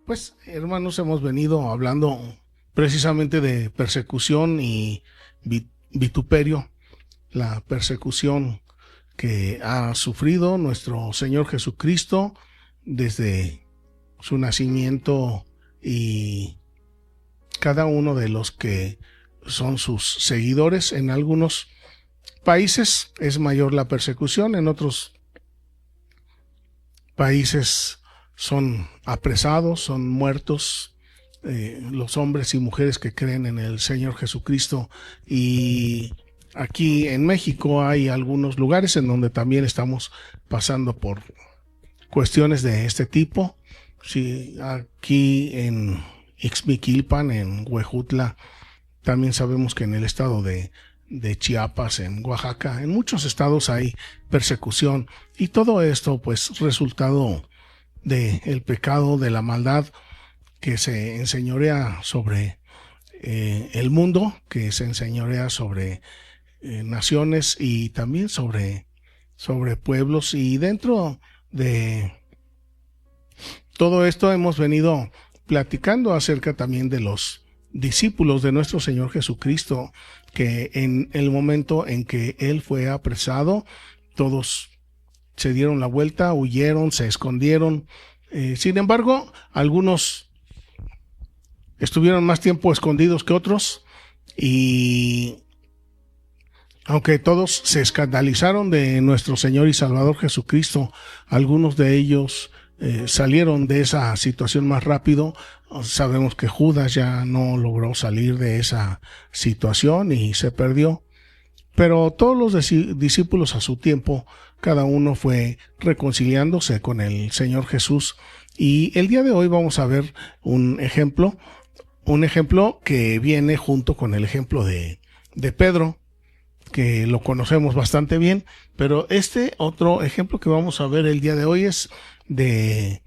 Pues, hermanos, hemos venido hablando precisamente de persecución y vituperio, la persecución que ha sufrido nuestro Señor Jesucristo desde su nacimiento, y cada uno de los que son sus seguidores. En algunos países es mayor la persecución, en otros países son apresados, son muertos los hombres y mujeres que creen en el Señor Jesucristo. Y aquí en México hay algunos lugares en donde también estamos pasando por cuestiones de este tipo. Sí, aquí en Ixmiquilpan, en Huejutla, también sabemos que en el estado de Chiapas, en Oaxaca, en muchos estados hay persecución, y todo esto pues resultado del pecado, de la maldad que se enseñorea sobre el mundo, que se enseñorea sobre naciones y también sobre pueblos. Y dentro de todo esto hemos venido platicando acerca también de los discípulos de nuestro Señor Jesucristo, que en el momento en que Él fue apresado, todos se dieron la vuelta, huyeron, se escondieron. Sin embargo, algunos estuvieron más tiempo escondidos que otros, y aunque todos se escandalizaron de nuestro Señor y Salvador Jesucristo, algunos de ellos salieron de esa situación más rápido. Sabemos que Judas ya no logró salir de esa situación y se perdió. Pero todos los discípulos a su tiempo, cada uno fue reconciliándose con el Señor Jesús. Y el día de hoy vamos a ver un ejemplo que viene junto con el ejemplo de Pedro, que lo conocemos bastante bien. Pero este otro ejemplo que vamos a ver el día de hoy es de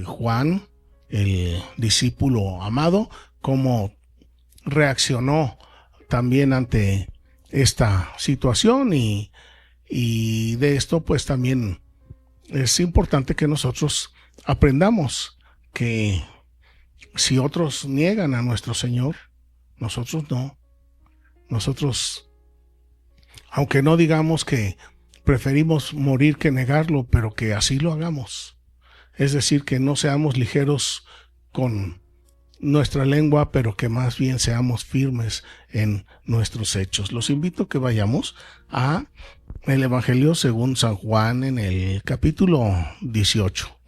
Juan, el discípulo amado, cómo reaccionó también ante esta situación. Y de esto pues también es importante que nosotros aprendamos que si otros niegan a nuestro Señor, nosotros no. Nosotros, aunque no digamos que preferimos morir que negarlo, pero que así lo hagamos. Es decir, que no seamos ligeros con nuestra lengua, pero que más bien seamos firmes en nuestros hechos. Los invito a que vayamos a el Evangelio según San Juan, en el capítulo 18.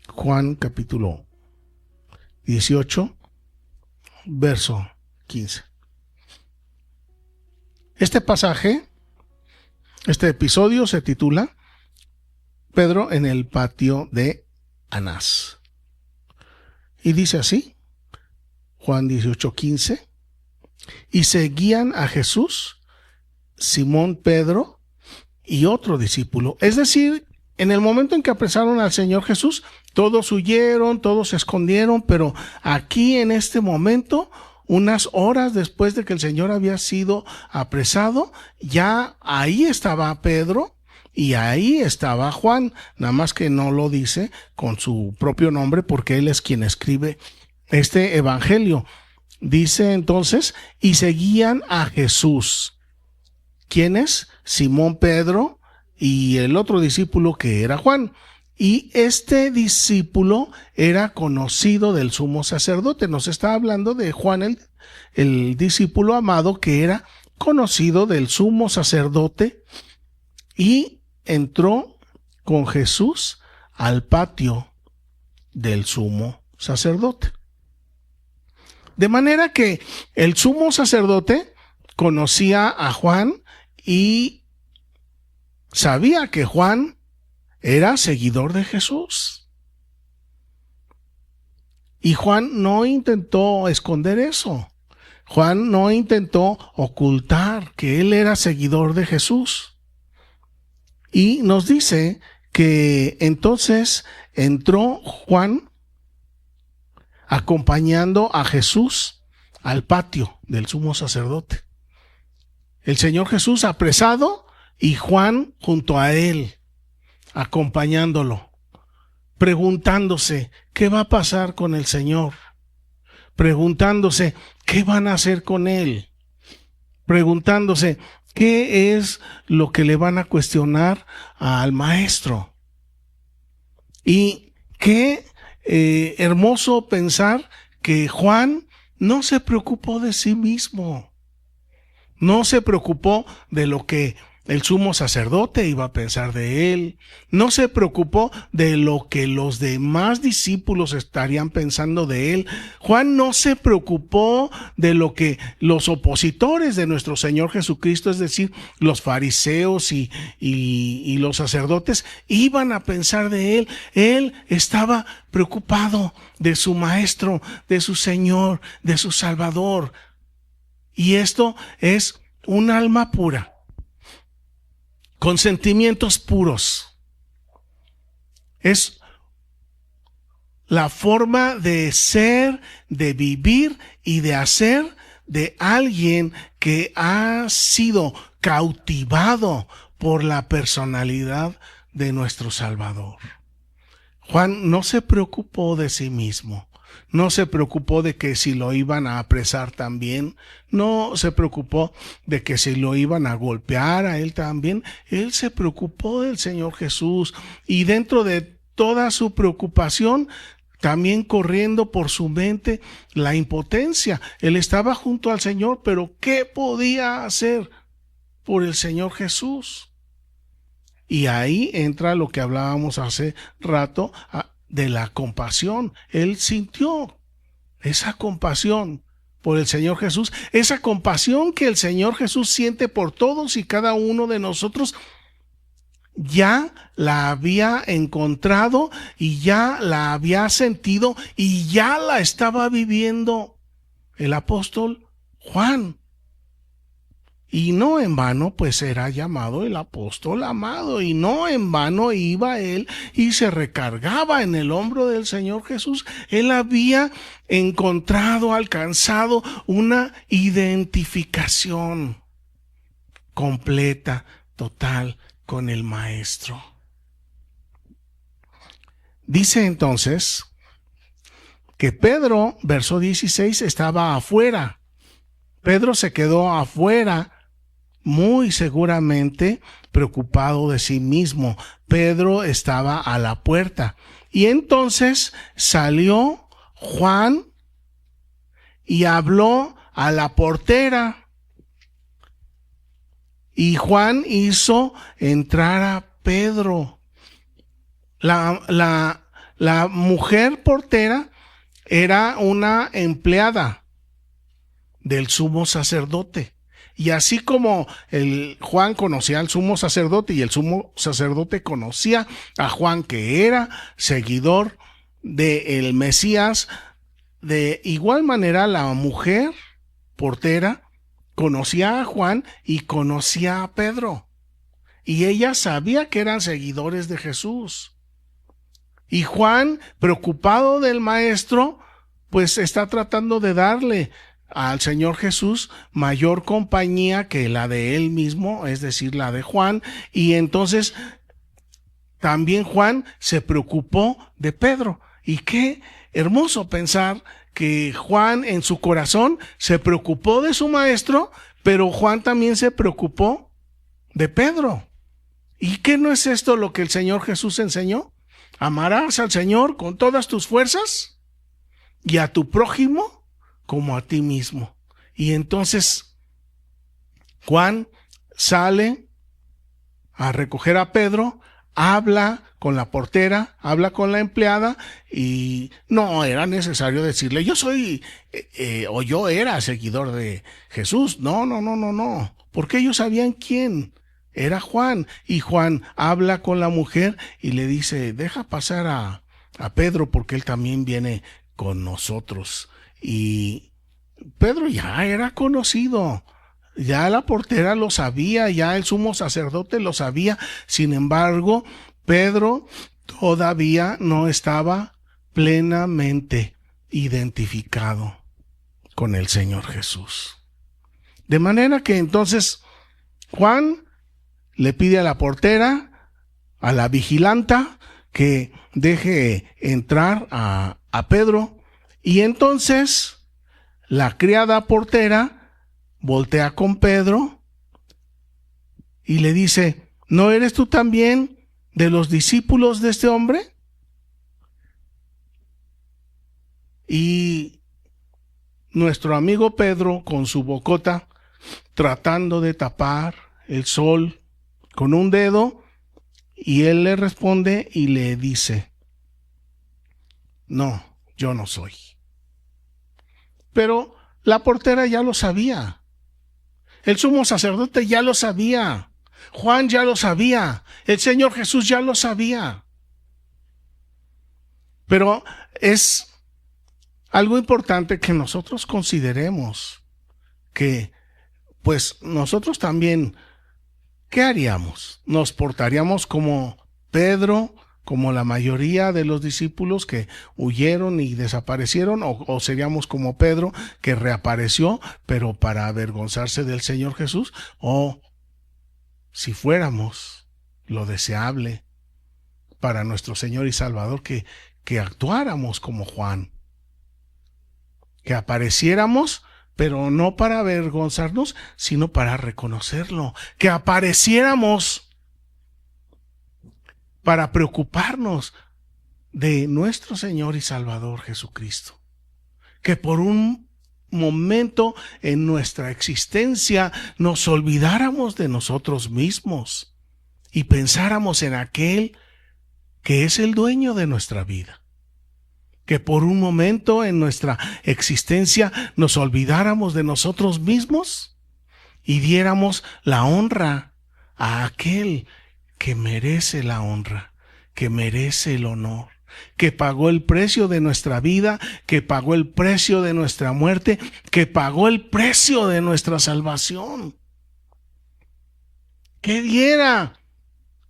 Juan capítulo 18, verso 15. Este episodio se titula Pedro en el patio de Anás. Y dice así, Juan 18:15, y seguían a Jesús, Simón Pedro y otro discípulo. Es decir, en el momento en que apresaron al Señor Jesús, todos huyeron, todos se escondieron, pero aquí en este momento, unas horas después de que el Señor había sido apresado, ya ahí estaba Pedro y ahí estaba Juan, nada más que no lo dice con su propio nombre, porque él es quien escribe este evangelio. Dice entonces, y seguían a Jesús. ¿Quiénes? Simón Pedro y el otro discípulo, que era Juan. Y este discípulo era conocido del sumo sacerdote. Nos está hablando de Juan, el discípulo amado, que era conocido del sumo sacerdote, y entró con Jesús al patio del sumo sacerdote. De manera que el sumo sacerdote conocía a Juan y sabía que Juan era seguidor de Jesús. Y Juan no intentó esconder eso. Juan no intentó ocultar que él era seguidor de Jesús. Y nos dice que entonces entró Juan acompañando a Jesús al patio del sumo sacerdote. El Señor Jesús apresado y Juan junto a él, acompañándolo. preguntándose, ¿qué va a pasar con el Señor? Preguntándose, ¿qué van a hacer con Él? Preguntándose, ¿qué es lo que le van a cuestionar al Maestro? Y qué hermoso pensar que Juan no se preocupó de sí mismo. No se preocupó de lo que el sumo sacerdote iba a pensar de él. No se preocupó de lo que los demás discípulos estarían pensando de él. Juan no se preocupó de lo que los opositores de nuestro Señor Jesucristo, es decir, los fariseos y los sacerdotes, iban a pensar de él. Él estaba preocupado de su Maestro, de su Señor, de su Salvador. Y esto es un alma pura, con sentimientos puros. Es la forma de ser, de vivir y de hacer de alguien que ha sido cautivado por la personalidad de nuestro Salvador. Juan no se preocupó de sí mismo. No se preocupó de que si lo iban a apresar también. No se preocupó de que si lo iban a golpear a él también. Él se preocupó del Señor Jesús. Y dentro de toda su preocupación, también corriendo por su mente la impotencia. Él estaba junto al Señor, pero ¿qué podía hacer por el Señor Jesús? Y ahí entra lo que hablábamos hace rato de la compasión. Él sintió esa compasión por el Señor Jesús, esa compasión que el Señor Jesús siente por todos y cada uno de nosotros. Ya la había encontrado y ya la había sentido y ya la estaba viviendo el apóstol Juan. Y no en vano, pues era llamado el apóstol amado, y no en vano iba él y se recargaba en el hombro del Señor Jesús. Él había encontrado, alcanzado una identificación completa, total, con el Maestro. Dice entonces que Pedro, verso 16, estaba afuera. Pedro se quedó afuera, muy seguramente preocupado de sí mismo. Pedro estaba a la puerta. Y entonces salió Juan y habló a la portera. Y Juan hizo entrar a Pedro. La mujer portera era una empleada del sumo sacerdote. Y así como Juan conocía al sumo sacerdote y el sumo sacerdote conocía a Juan, que era seguidor del Mesías, de igual manera la mujer portera conocía a Juan y conocía a Pedro. Y ella sabía que eran seguidores de Jesús. Y Juan, preocupado del Maestro, pues está tratando de darle al Señor Jesús mayor compañía que la de él mismo, es decir, la de Juan. Y entonces también Juan se preocupó de Pedro. Y qué hermoso pensar que Juan en su corazón se preocupó de su Maestro, pero Juan también se preocupó de Pedro. ¿Y qué no es esto lo que el Señor Jesús enseñó? Amarás al Señor con todas tus fuerzas y a tu prójimo como a ti mismo. Y entonces Juan sale a recoger a Pedro, habla con la portera, habla con la empleada, y no era necesario decirle yo soy o yo era seguidor de Jesús. No, porque ellos sabían quién era Juan. Y Juan habla con la mujer y le dice, deja pasar a Pedro porque él también viene con nosotros. Y Pedro ya era conocido, ya la portera lo sabía, ya el sumo sacerdote lo sabía. Sin embargo, Pedro todavía no estaba plenamente identificado con el Señor Jesús. De manera que entonces Juan le pide a la portera, a la vigilanta, que deje entrar a Pedro. Y entonces la criada portera voltea con Pedro y le dice: ¿no eres tú también de los discípulos de este hombre? Y nuestro amigo Pedro, con su bocota, tratando de tapar el sol con un dedo, y él le responde y le dice: no, yo no soy. Pero la portera ya lo sabía. El sumo sacerdote ya lo sabía. Juan ya lo sabía. El Señor Jesús ya lo sabía. Pero es algo importante que nosotros consideremos que, pues, nosotros también, ¿qué haríamos? ¿Nos portaríamos como Pedro, como la mayoría de los discípulos que huyeron y desaparecieron, o seríamos como Pedro, que reapareció, pero para avergonzarse del Señor Jesús? O si fuéramos lo deseable para nuestro Señor y Salvador, que actuáramos como Juan, que apareciéramos, pero no para avergonzarnos, sino para reconocerlo, que apareciéramos para preocuparnos de nuestro Señor y Salvador Jesucristo, que por un momento en nuestra existencia nos olvidáramos de nosotros mismos y pensáramos en aquel que es el dueño de nuestra vida, que por un momento en nuestra existencia nos olvidáramos de nosotros mismos y diéramos la honra a aquel que merece la honra, que merece el honor, que pagó el precio de nuestra vida, que pagó el precio de nuestra muerte, que pagó el precio de nuestra salvación. ¿Qué diera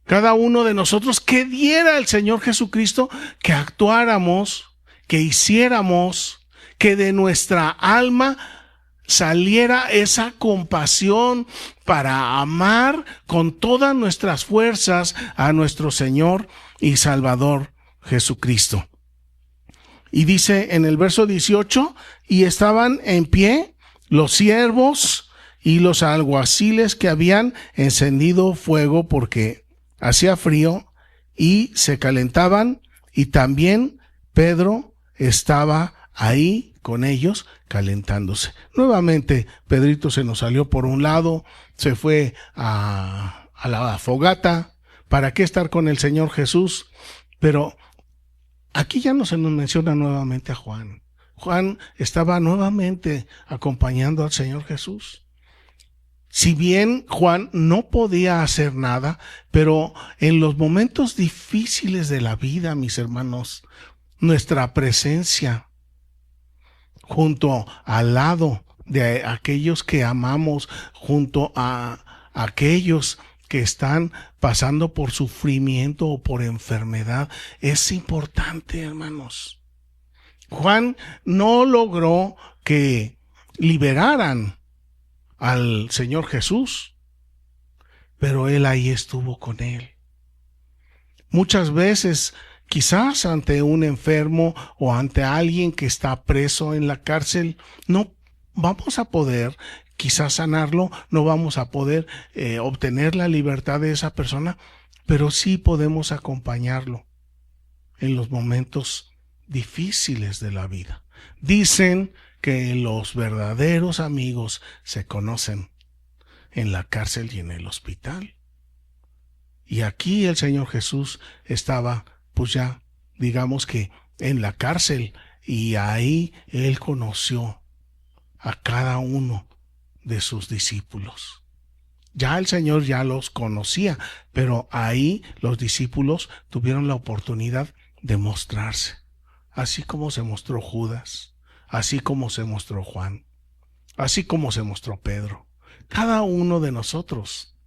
cada uno de nosotros? ¿Qué diera el Señor Jesucristo que actuáramos, que hiciéramos, que de nuestra alma saliera esa compasión para amar con todas nuestras fuerzas a nuestro Señor y Salvador Jesucristo? Y dice en el verso 18: y estaban en pie los siervos y los alguaciles que habían encendido fuego porque hacía frío, y se calentaban, y también Pedro estaba ahí con ellos calentándose. Nuevamente Pedrito se nos salió por un lado, se fue a la fogata. ¿Para qué estar con el Señor Jesús? Pero aquí ya no se nos menciona nuevamente a Juan. Juan estaba nuevamente acompañando al Señor Jesús. Si bien Juan no podía hacer nada, pero en los momentos difíciles de la vida, mis hermanos, nuestra presencia junto al lado de aquellos que amamos, junto a aquellos que están pasando por sufrimiento o por enfermedad, es importante, hermanos. Juan no logró que liberaran al Señor Jesús, pero él ahí estuvo con él. Muchas veces, quizás ante un enfermo o ante alguien que está preso en la cárcel, no vamos a poder quizás sanarlo, no vamos a poder obtener la libertad de esa persona, pero sí podemos acompañarlo en los momentos difíciles de la vida. Dicen que los verdaderos amigos se conocen en la cárcel y en el hospital. Y aquí el Señor Jesús estaba, pues ya, digamos que en la cárcel, y ahí Él conoció a cada uno de sus discípulos. Ya el Señor ya los conocía, pero ahí los discípulos tuvieron la oportunidad de mostrarse, así como se mostró Judas, así como se mostró Juan, así como se mostró Pedro. Cada uno de nosotros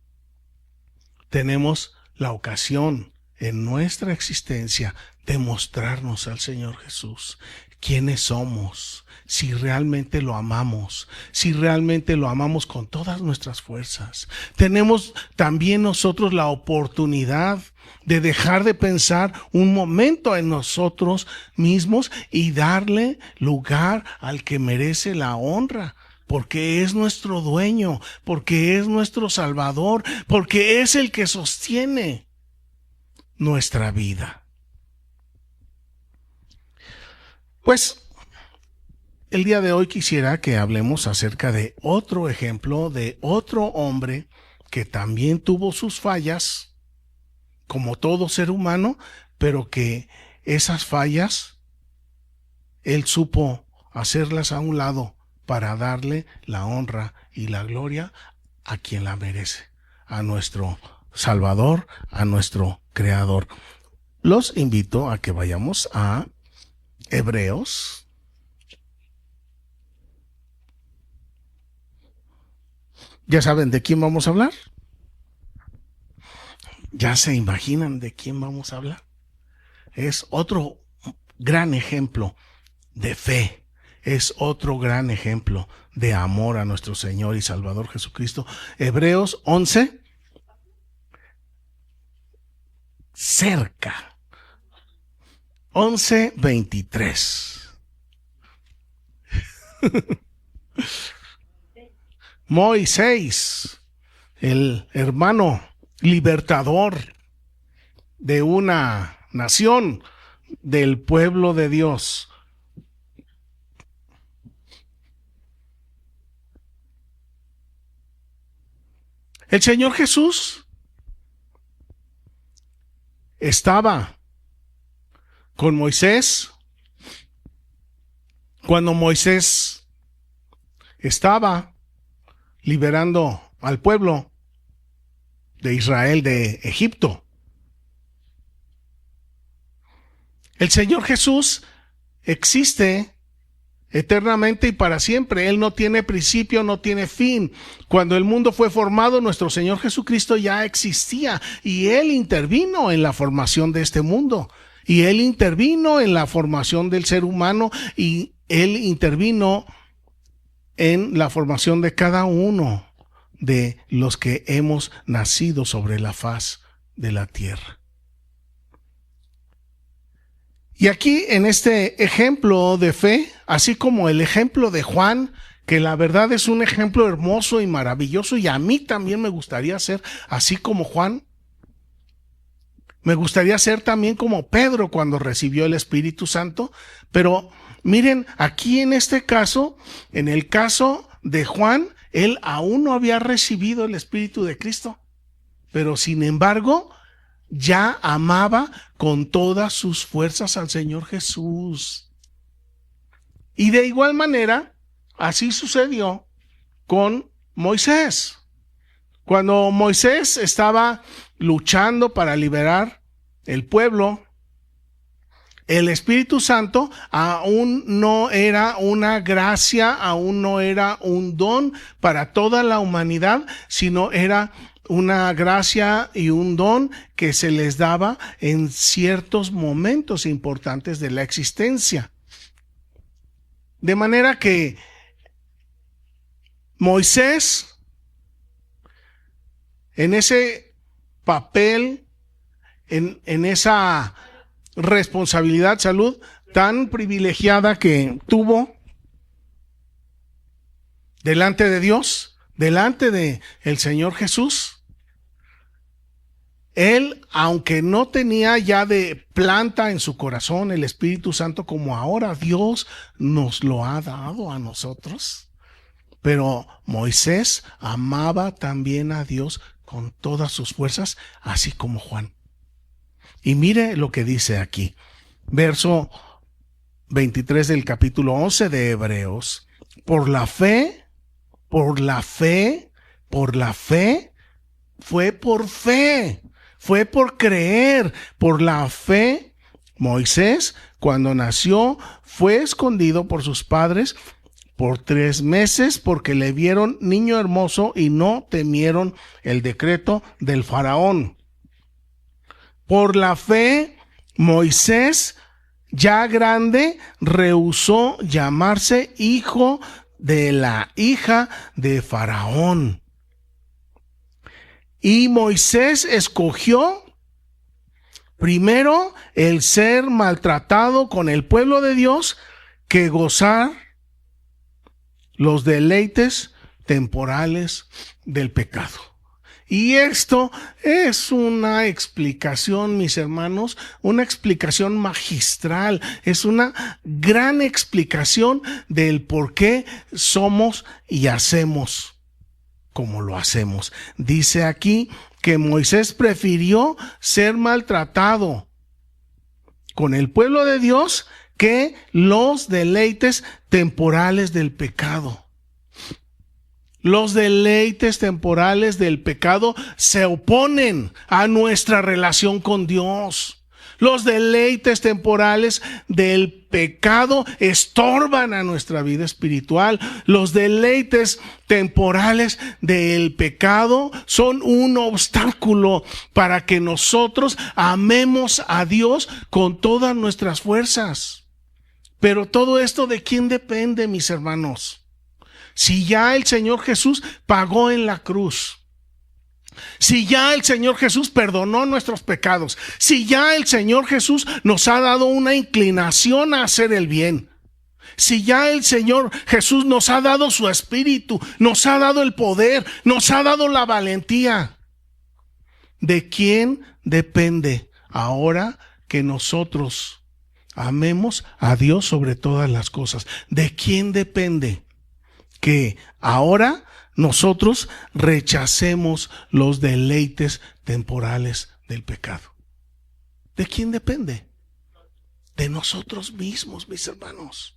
tenemos la ocasión en nuestra existencia demostrarnos al Señor Jesús quiénes somos, si realmente lo amamos, si realmente lo amamos con todas nuestras fuerzas. Tenemos también nosotros la oportunidad de dejar de pensar un momento en nosotros mismos y darle lugar al que merece la honra, porque es nuestro dueño, porque es nuestro Salvador, porque es el que sostiene nuestra vida. Pues el día de hoy quisiera que hablemos acerca de otro ejemplo, de otro hombre que también tuvo sus fallas, como todo ser humano, pero que esas fallas él supo hacerlas a un lado para darle la honra y la gloria a quien la merece, a nuestro Salvador, a nuestro Creador. Los invito a que vayamos a Hebreos. ¿Ya saben de quién vamos a hablar? ¿Ya se imaginan de quién vamos a hablar? Es otro gran ejemplo de fe. Es otro gran ejemplo de amor a nuestro Señor y Salvador Jesucristo. Hebreos 11. Cerca. 11:23. Moisés, el hermano libertador de una nación, del pueblo de Dios. El Señor Jesús estaba con Moisés cuando Moisés estaba liberando al pueblo de Israel de Egipto. El Señor Jesús existe eternamente y para siempre. Él no tiene principio, no tiene fin. Cuando el mundo fue formado, nuestro Señor Jesucristo ya existía y Él intervino en la formación de este mundo. Y Él intervino en la formación del ser humano y Él intervino en la formación de cada uno de los que hemos nacido sobre la faz de la tierra. Y aquí en este ejemplo de fe, así como el ejemplo de Juan, que la verdad es un ejemplo hermoso y maravilloso, y a mí también me gustaría ser así como Juan. Me gustaría ser también como Pedro cuando recibió el Espíritu Santo, pero miren, aquí en este caso, en el caso de Juan, él aún no había recibido el Espíritu de Cristo, pero sin embargo, ya amaba con todas sus fuerzas al Señor Jesús. Y de igual manera, así sucedió con Moisés. Cuando Moisés estaba luchando para liberar el pueblo, el Espíritu Santo aún no era una gracia, aún no era un don para toda la humanidad, sino era una gracia y un don que se les daba en ciertos momentos importantes de la existencia. De manera que Moisés, en ese papel, en esa responsabilidad, salud, tan privilegiada que tuvo delante de Dios, delante de el Señor Jesús, él, aunque no tenía ya de planta en su corazón el Espíritu Santo como ahora Dios nos lo ha dado a nosotros, pero Moisés amaba también a Dios con todas sus fuerzas, así como Juan. Y mire lo que dice aquí, verso 23 del capítulo 11 de Hebreos. Por la fe, fue por creer, por la fe. Moisés, cuando nació, fue escondido por sus padres por 3 meses porque le vieron niño hermoso y no temieron el decreto del faraón. Por la fe, Moisés, ya grande, rehusó llamarse hijo de la hija de Faraón. Y Moisés escogió primero el ser maltratado con el pueblo de Dios que gozar los deleites temporales del pecado. Y esto es una explicación, mis hermanos, una explicación magistral, es una gran explicación del por qué somos y hacemos como lo hacemos. Dice aquí que Moisés prefirió ser maltratado con el pueblo de Dios que los deleites temporales del pecado. Los deleites temporales del pecado se oponen a nuestra relación con Dios. Los deleites temporales del pecado estorban a nuestra vida espiritual. Los deleites temporales del pecado son un obstáculo para que nosotros amemos a Dios con todas nuestras fuerzas. Pero todo esto, ¿de quién depende, mis hermanos? Si ya el Señor Jesús pagó en la cruz, si ya el Señor Jesús perdonó nuestros pecados, si ya el Señor Jesús nos ha dado una inclinación a hacer el bien, si ya el Señor Jesús nos ha dado su espíritu, nos ha dado el poder, nos ha dado la valentía, ¿de quién depende ahora que nosotros amemos a Dios sobre todas las cosas? ¿De quién depende que ahora nosotros rechacemos los deleites temporales del pecado? ¿De quién depende? De nosotros mismos, mis hermanos.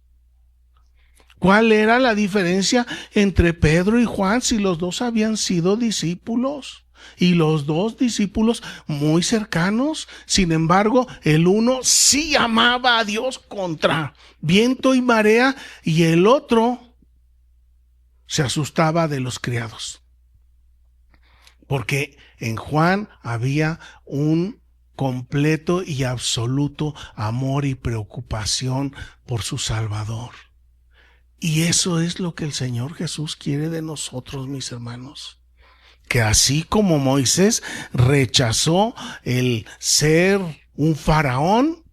¿Cuál era la diferencia entre Pedro y Juan si los dos habían sido discípulos? Y los dos discípulos muy cercanos. Sin embargo, el uno sí amaba a Dios contra viento y marea, y el otro se asustaba de los criados, porque en Juan había un completo y absoluto amor y preocupación por su Salvador. Y eso es lo que el Señor Jesús quiere de nosotros, mis hermanos. Que así como Moisés rechazó el ser un faraón,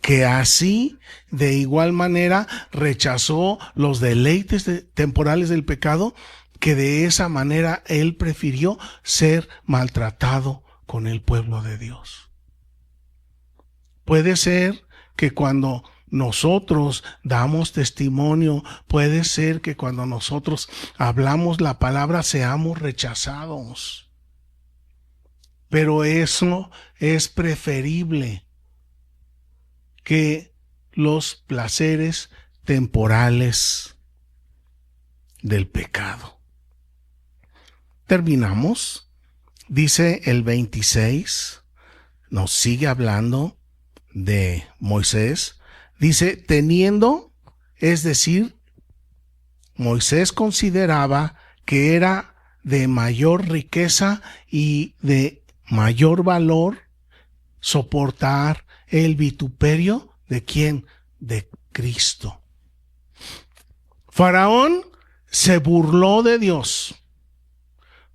que así de igual manera rechazó los deleites temporales del pecado, que de esa manera él prefirió ser maltratado con el pueblo de Dios. Puede ser que cuando nosotros damos testimonio, puede ser que cuando nosotros hablamos la palabra seamos rechazados, pero eso es preferible que los placeres temporales del pecado. Terminamos. Dice el 26, nos sigue hablando de Moisés. Dice, teniendo, es decir, Moisés consideraba que era de mayor riqueza y de mayor valor soportar el vituperio ¿de quién? De Cristo. Faraón se burló de Dios.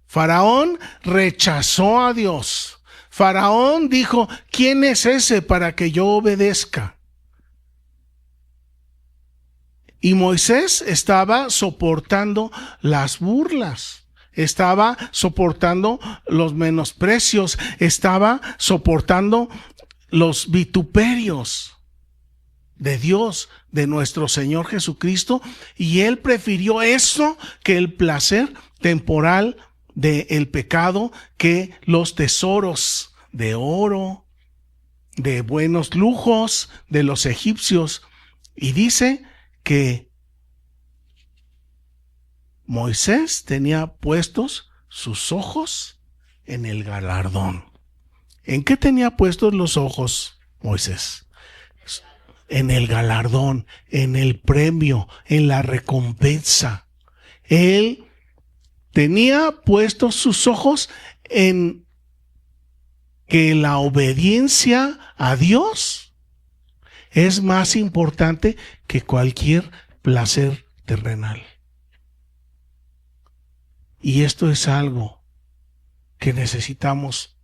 Faraón rechazó a Dios. Faraón dijo, ¿quién es ese para que yo obedezca? Y Moisés estaba soportando las burlas, estaba soportando los menosprecios, estaba soportando los vituperios de Dios, de nuestro Señor Jesucristo, y él prefirió eso que el placer temporal del pecado, que los tesoros de oro, de buenos lujos de los egipcios. Y dice que Moisés tenía puestos sus ojos en el galardón. ¿En qué tenía puestos los ojos Moisés? En el galardón, en el premio, en la recompensa. Él tenía puestos sus ojos en que la obediencia a Dios es más importante que cualquier placer terrenal. Y esto es algo que necesitamos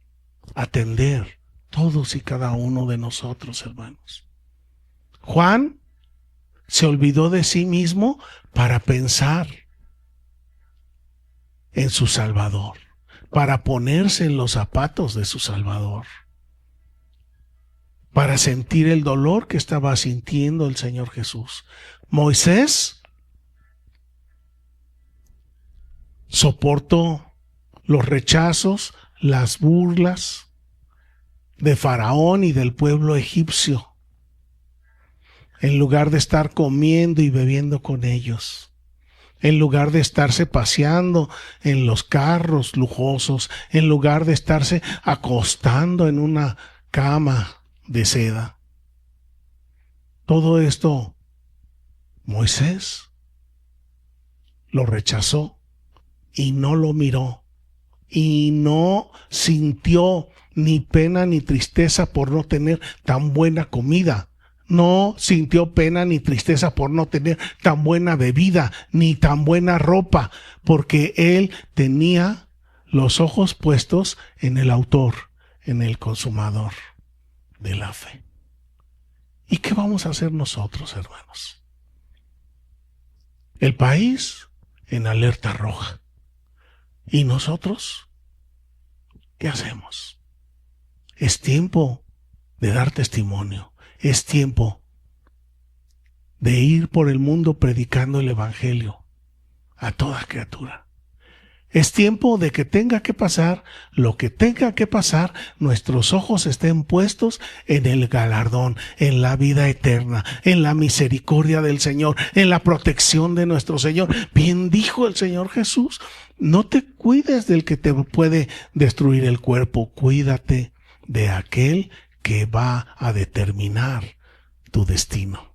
atender todos y cada uno de nosotros, hermanos. Juan se olvidó de sí mismo para pensar en su Salvador, para ponerse en los zapatos de su Salvador, para sentir el dolor que estaba sintiendo el Señor Jesús. Moisés soportó los rechazos, las burlas de Faraón y del pueblo egipcio, en lugar de estar comiendo y bebiendo con ellos, en lugar de estarse paseando en los carros lujosos, en lugar de estarse acostando en una cama de seda. Todo esto Moisés lo rechazó y no lo miró y no sintió ni pena ni tristeza por no tener tan buena comida. No sintió pena ni tristeza por no tener tan buena bebida ni tan buena ropa, porque él tenía los ojos puestos en el autor, en el consumador de la fe. ¿Y qué vamos a hacer nosotros, hermanos? El país en alerta roja. ¿Y nosotros qué hacemos? Es tiempo de dar testimonio. Es tiempo de ir por el mundo predicando el evangelio a toda criatura. Es tiempo de que tenga que pasar lo que tenga que pasar, nuestros ojos estén puestos en el galardón, en la vida eterna, en la misericordia del Señor, en la protección de nuestro Señor. Bien dijo el Señor Jesús, no te cuides del que te puede destruir el cuerpo, cuídate de aquel que va a determinar tu destino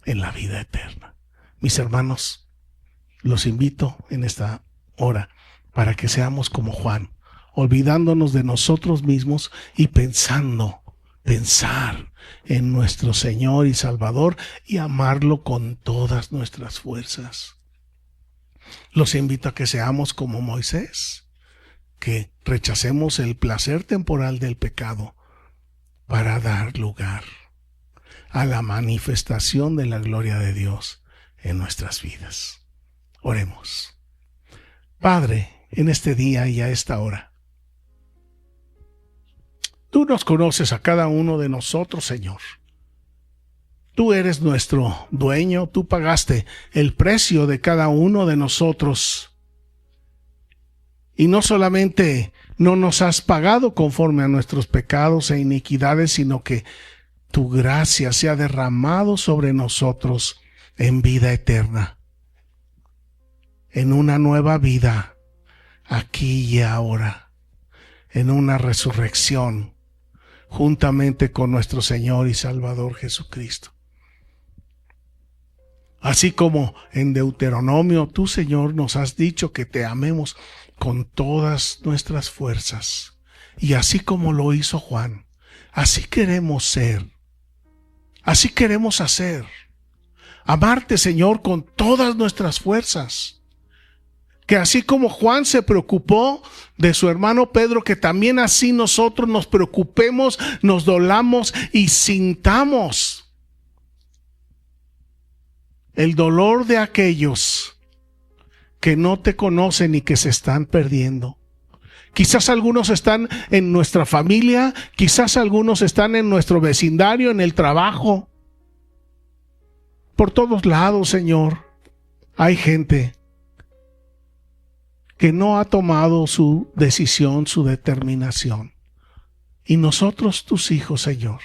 en la vida eterna. Mis hermanos, los invito en esta hora para que seamos como Juan, olvidándonos de nosotros mismos y pensar en nuestro Señor y Salvador y amarlo con todas nuestras fuerzas. Los invito a que seamos como Moisés, que rechacemos el placer temporal del pecado para dar lugar a la manifestación de la gloria de Dios en nuestras vidas. Oremos. Padre, en este día y a esta hora, tú nos conoces a cada uno de nosotros, Señor. Tú eres nuestro dueño, tú pagaste el precio de cada uno de nosotros. Y no solamente no nos has pagado conforme a nuestros pecados e iniquidades, sino que tu gracia se ha derramado sobre nosotros en vida eterna, en una nueva vida, aquí y ahora, en una resurrección, juntamente con nuestro Señor y Salvador Jesucristo. Así como en Deuteronomio, tú, Señor, nos has dicho que te amemos con todas nuestras fuerzas. Y así como lo hizo Juan, así queremos ser, así queremos hacer. Amarte, Señor, con todas nuestras fuerzas. Que así como Juan se preocupó de su hermano Pedro, que también así nosotros nos preocupemos, nos dolamos y sintamos el dolor de aquellos que no te conocen y que se están perdiendo. Quizás algunos están en nuestra familia, quizás algunos están en nuestro vecindario, en el trabajo. Por todos lados, Señor, hay gente que no ha tomado su decisión, su determinación. Y nosotros, tus hijos, Señor,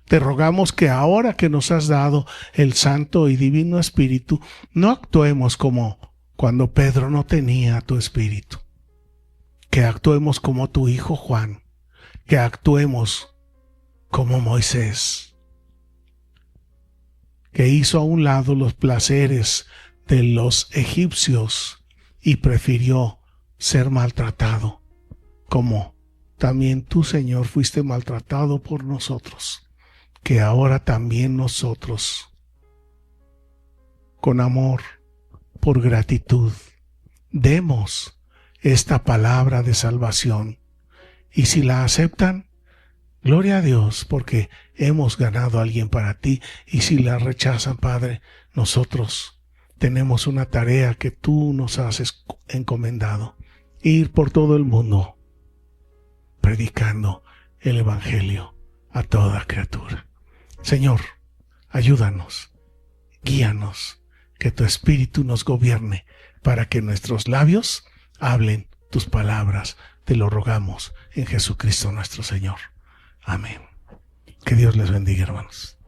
te rogamos que ahora que nos has dado el Santo y Divino Espíritu, no actuemos como cuando Pedro no tenía tu Espíritu. Que actuemos como tu hijo Juan. Que actuemos como Moisés, que hizo a un lado los placeres de los egipcios y prefirió ser maltratado como también tú, Señor, fuiste maltratado por nosotros, que ahora también nosotros, con amor, por gratitud, demos esta palabra de salvación. Y si la aceptan, gloria a Dios, porque hemos ganado a alguien para ti. Y si la rechazan, Padre, nosotros tenemos una tarea que tú nos has encomendado: ir por todo el mundo predicando el Evangelio a toda criatura. Señor, ayúdanos, guíanos, que tu Espíritu nos gobierne para que nuestros labios hablen tus palabras. Te lo rogamos en Jesucristo nuestro Señor. Amén. Que Dios les bendiga, hermanos.